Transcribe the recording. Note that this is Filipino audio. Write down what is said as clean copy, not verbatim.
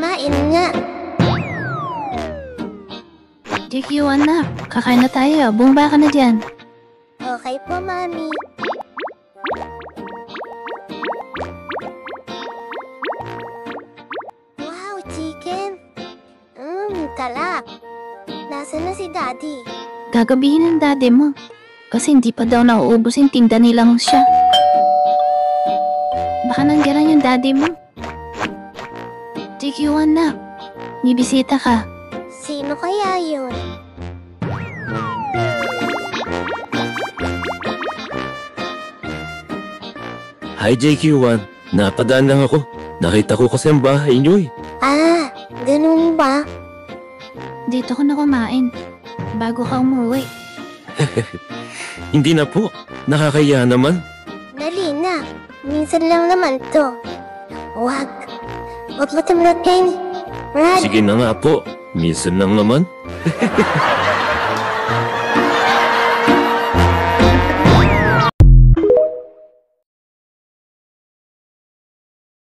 kumain nga. JQ, anak. Kakain na tayo. Bumaba ka na dyan. Okay po, Mami. Wow, chicken. Talak. Nasaan na si Daddy? Gagabihin ng daddy mo. Kasi hindi pa daw nauubos yung tinda nilang siya. Baka nanggaran yung daddy mo. JQ, anak. May bisita ka. Sino kaya yun? Hi JQ1, napadaan lang ako. Nakita ko kasi ang bahay niyo eh. Ah, ganun ba? Dito ko na kumain. Bago ka umuwi. Hindi na po, nakakaya naman. Dali na. Minsan lang naman to. Wag. Huwag mo tumlakin. Brad. Sige na nga po, minsan lang naman.